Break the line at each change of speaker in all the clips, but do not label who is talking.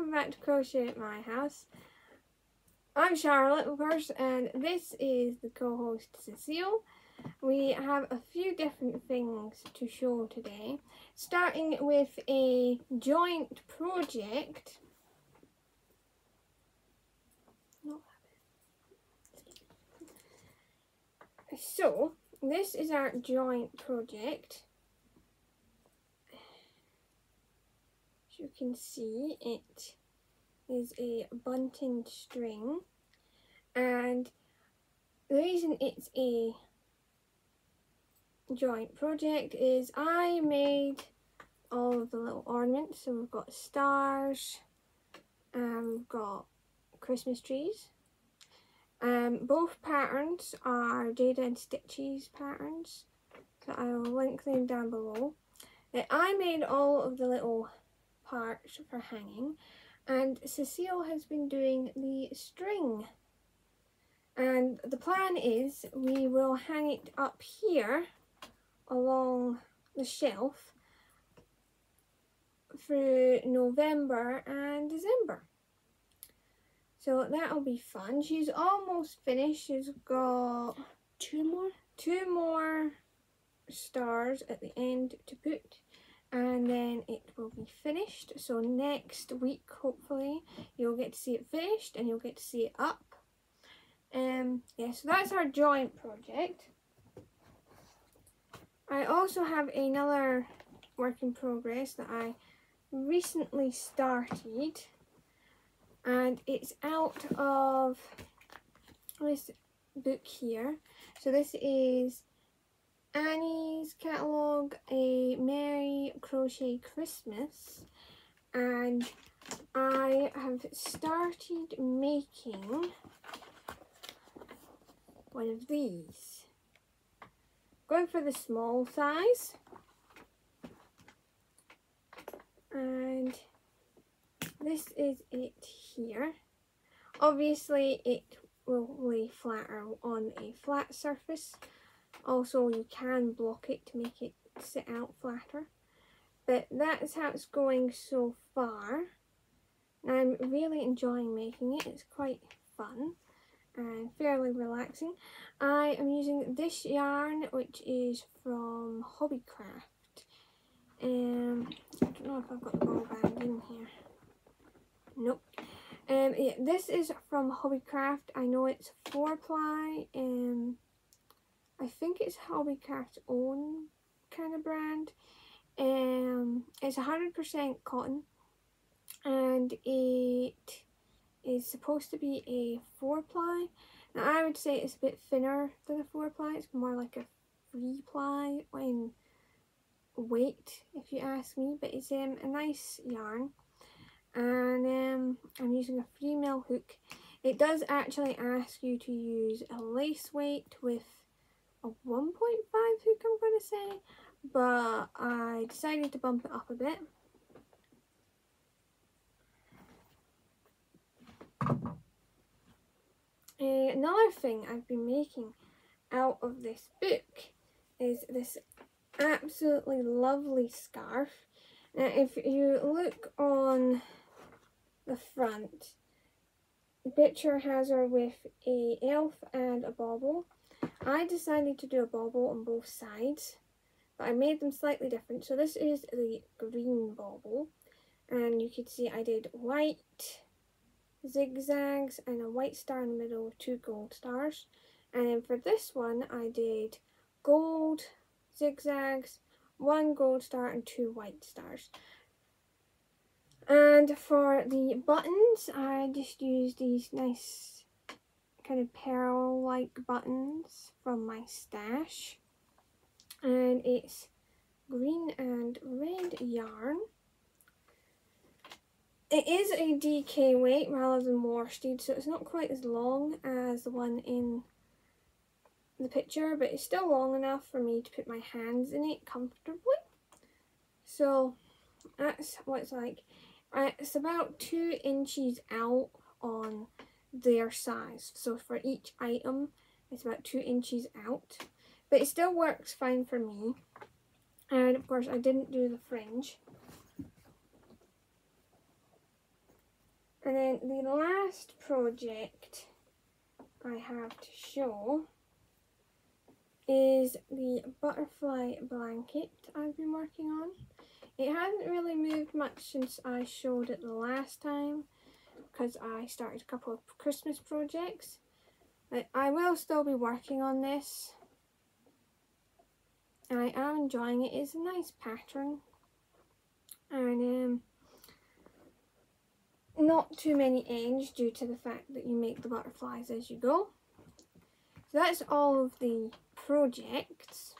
welcome back to Crochet at My House. I'm Charlotte, of course, and this is the co-host Cecile. We have a few different things to show today, starting with a joint project. So, this is our joint project. As you can see, it is a bunting string, and the reason it's a joint project is I made all of the little ornaments. So we've got stars, we've got Christmas trees. Both patterns are Jayda and Stitch's patterns, so I will link them down below. I made all of the little parts for hanging, and Cecile has been doing the string. And the plan is we will hang it up here along the shelf through November and December. So that'll be fun. She's almost finished. She's got two more stars at the end to put, and then it will be finished. So next week, hopefully, you'll get to see it finished and you'll get to see it up. Yeah, so that's our joint project. I also have another work in progress that I recently started, and it's out of this book here. So this is Annie's catalogue, A Merry Crochet Christmas, and I have started making one of these. Going for the small size, and this is it here. Obviously it will lay flatter on a flat surface. Also, you can block it to make it sit out flatter. But that's how it's going so far. And I'm really enjoying making it. It's quite fun and fairly relaxing. I am using this yarn, which is from Hobbycraft. I don't know if I've got the ball band in here. Nope. Yeah, this is from Hobbycraft. I know it's 4-ply. I think it's Hobbycraft's own kind of brand. It's 100% cotton, and it is supposed to be a 4-ply. Now I would say it's a bit thinner than a 4-ply. It's more like a 3-ply in weight, if you ask me. But it's a nice yarn, and I'm using a 3mm hook. It does actually ask you to use a lace weight with a 1.5 hook, I'm going to say, but I decided to bump it up a bit. Another thing I've been making out of this book is this absolutely lovely scarf. Now if you look on the front, the picture has her with a elf and a bauble. I decided to do a bauble on both sides, but I made them slightly different. So this is the green bauble, and you can see I did white zigzags and a white star in the middle with 2 gold stars. And then for this one I did gold zigzags, 1 gold star and 2 white stars. And for the buttons, I just used these nice kind of pearl-like buttons from my stash, and it's green and red yarn. It is a DK weight rather than worsted, so it's not quite as long as the one in the picture, but it's still long enough for me to put my hands in it comfortably. So that's what it's like. It's about 2 inches out on their size, so for each item it's about 2 inches out, but it still works fine for me. And of course I didn't do the fringe. And then the last project I have to show is the butterfly blanket I've been working on. It hasn't really moved much since I showed it the last time because I started a couple of Christmas projects. But I will still be working on this. I am enjoying it. It's a nice pattern and not too many ends due to the fact that you make the butterflies as you go. So that's all of the projects.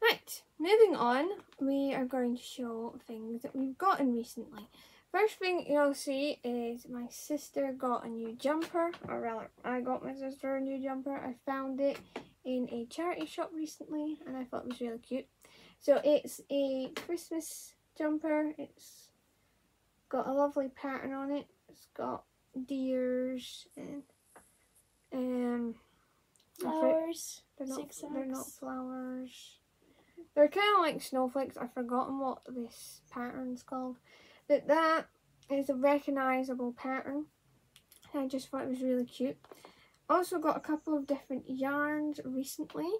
Right, moving on, we are going to show things that we've gotten recently. First thing you'll see is my sister got a new jumper, or rather I got my sister a new jumper. I found it in a charity shop recently and I thought it was really cute. So it's a Christmas jumper. It's got a lovely pattern on it. It's got deers and
flowers.
They're not flowers. They're kind of like snowflakes. I've forgotten what this pattern's called. But that is a recognisable pattern. I just thought it was really cute. Also got a couple of different yarns recently.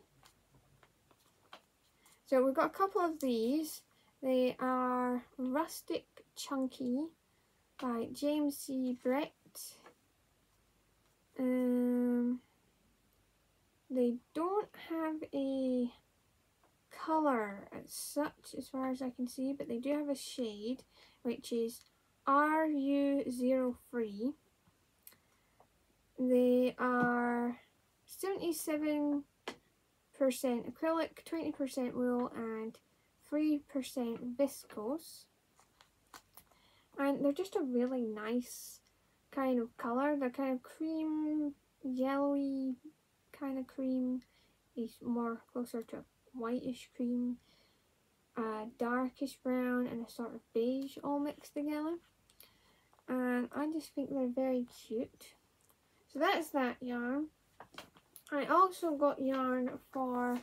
So we've got a couple of these. They are Rustic Chunky by James C. Brett. They don't have a colour as such as far as I can see, but they do have a shade which is RU03. They are 77% acrylic, 20% wool and 3% viscose. And they're just a really nice kind of colour. They're kind of cream, yellowy kind of cream. Is more closer to a whitish cream, darkish brown and a sort of beige all mixed together. And I just think they're very cute. So that's that yarn. I also got yarn for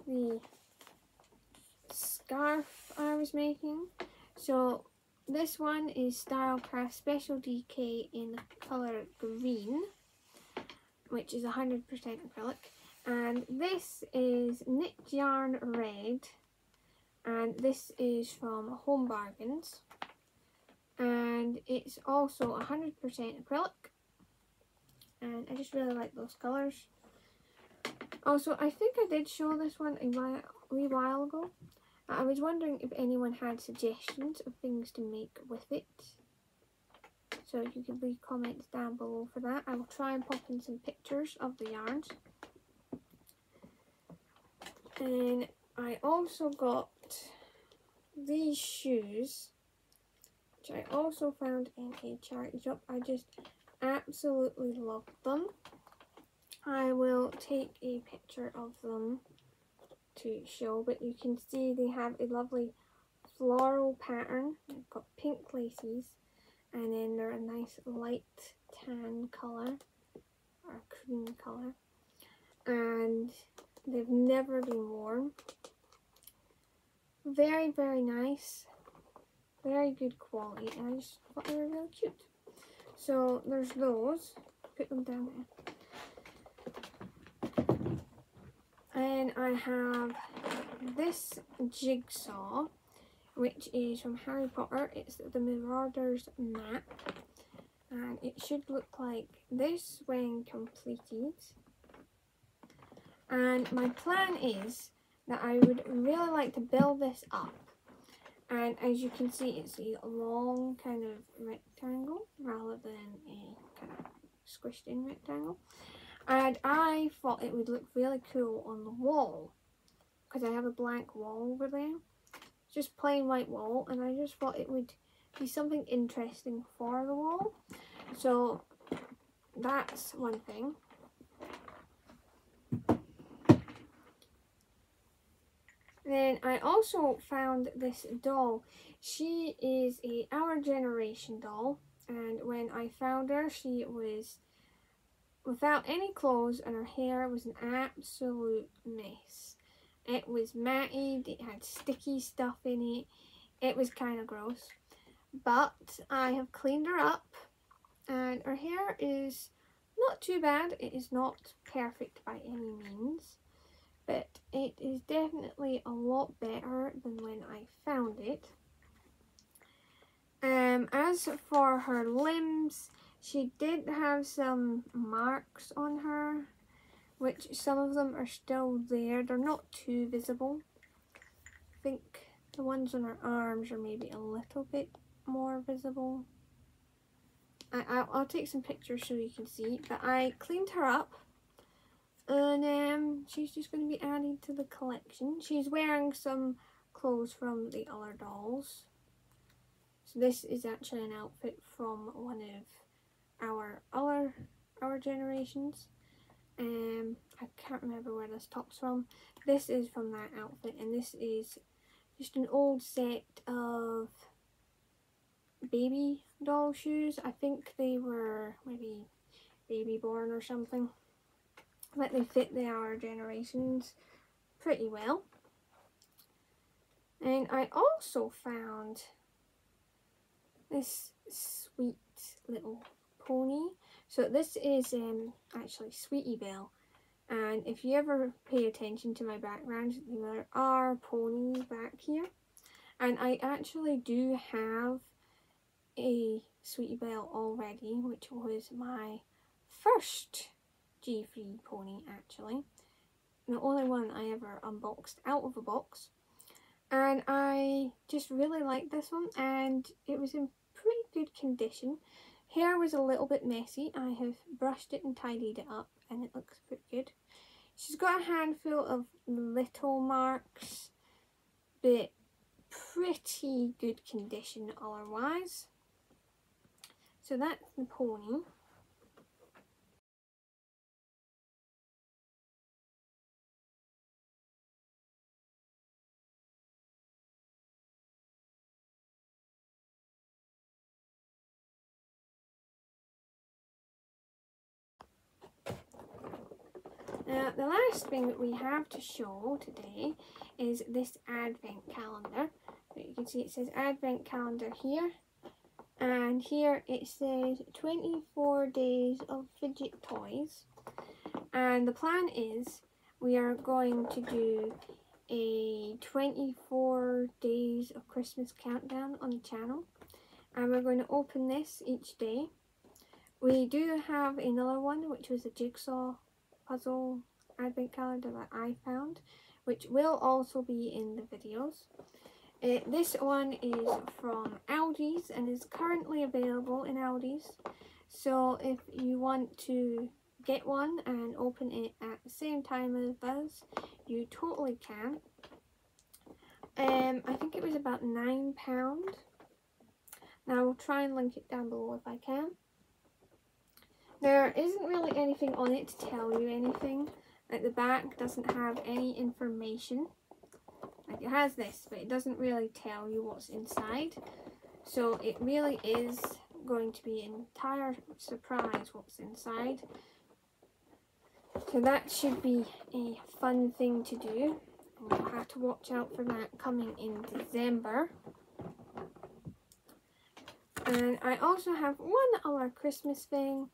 the scarf I was making. So this one is Stylecraft Special DK in the colour green, which is 100% acrylic. And this is Knit Yarn Red, and this is from Home Bargains, and it's also 100% acrylic, and I just really like those colours. Also, I think I did show this one a wee while ago. I was wondering if anyone had suggestions of things to make with it, so you can leave comments down below for that. I will try and pop in some pictures of the yarns. And I also got these shoes, which I also found in a charity shop. I just absolutely love them. I will take a picture of them to show, but you can see they have a lovely floral pattern. They've got pink laces, and then they're a nice light tan colour, or cream colour, and they've never been worn. Very, very nice. Very good quality. And I just thought they were really cute. So there's those. Put them down there. And I have this jigsaw, which is from Harry Potter. It's the Marauders map. And it should look like this when completed. And my plan is that I would really like to build this up, and as you can see it's a long kind of rectangle rather than a kind of squished in rectangle, and I thought it would look really cool on the wall because I have a blank wall over there, just plain white wall, and I just thought it would be something interesting for the wall. So that's one thing. Then I also found this doll. She is a Our Generation doll, and when I found her, she was without any clothes and her hair was an absolute mess. It was matted, it had sticky stuff in it. It was kind of gross. But I have cleaned her up and her hair is not too bad. It is not perfect by any means, but it is definitely a lot better than when I found it. As for her limbs, she did have some marks on her, which some of them are still there. They're not too visible. I think the ones on her arms are maybe a little bit more visible. I'll take some pictures so you can see, but I cleaned her up and she's just going to be added to the collection. She's wearing some clothes from the other dolls. So this is actually an outfit from one of our generations. I can't remember where this top's from. This is from that outfit, and this is just an old set of baby doll shoes. I think they were maybe baby born or something, but they fit the our generations pretty well. And I also found this sweet little pony. So this is actually Sweetie Belle, and if you ever pay attention to my background, there are ponies back here, and I actually do have a Sweetie Belle already, which was my first G3 pony actually, the only one I ever unboxed out of a box, and I just really liked this one, and it was in pretty good condition. Hair was a little bit messy. I have brushed it and tidied it up and it looks pretty good. She's got a handful of little marks, but pretty good condition otherwise. So that's the pony. Now, the last thing that we have to show today is this advent calendar. So you can see it says advent calendar here, and here it says 24 days of fidget toys. And the plan is we are going to do a 24 days of Christmas countdown on the channel, and we're going to open this each day. We do have another one, which was a jigsaw puzzle advent calendar that I found, which will also be in the videos. This one is from Aldi's and is currently available in Aldi's, so if you want to get one and open it at the same time as Buzz, you totally can. I think it was about £9. Now I'll try and link it down below if I can. There isn't really anything on it to tell you anything. Like, the back doesn't have any information. Like, it has this, but it doesn't really tell you what's inside. So it really is going to be an entire surprise what's inside. So that should be a fun thing to do. And you'll have to watch out for that coming in December. And I also have one other Christmas thing.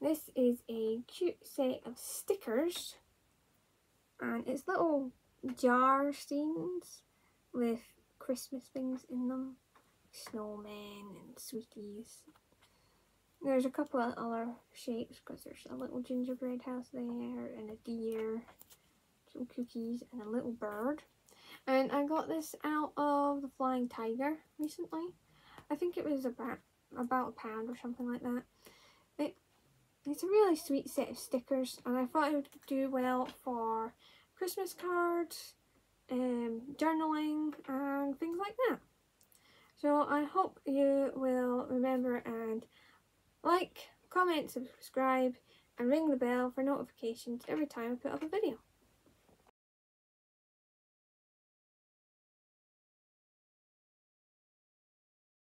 This is a cute set of stickers, and it's little jar scenes with Christmas things in them, snowmen and sweeties. There's a couple of other shapes because there's a little gingerbread house there and a deer, some cookies and a little bird. And I got this out of the Flying Tiger recently. I think it was about £1 or something like that. It's a really sweet set of stickers, and I thought it would do well for Christmas cards, journaling and things like that. So I hope you will remember and like, comment, subscribe and ring the bell for notifications every time I put up a video.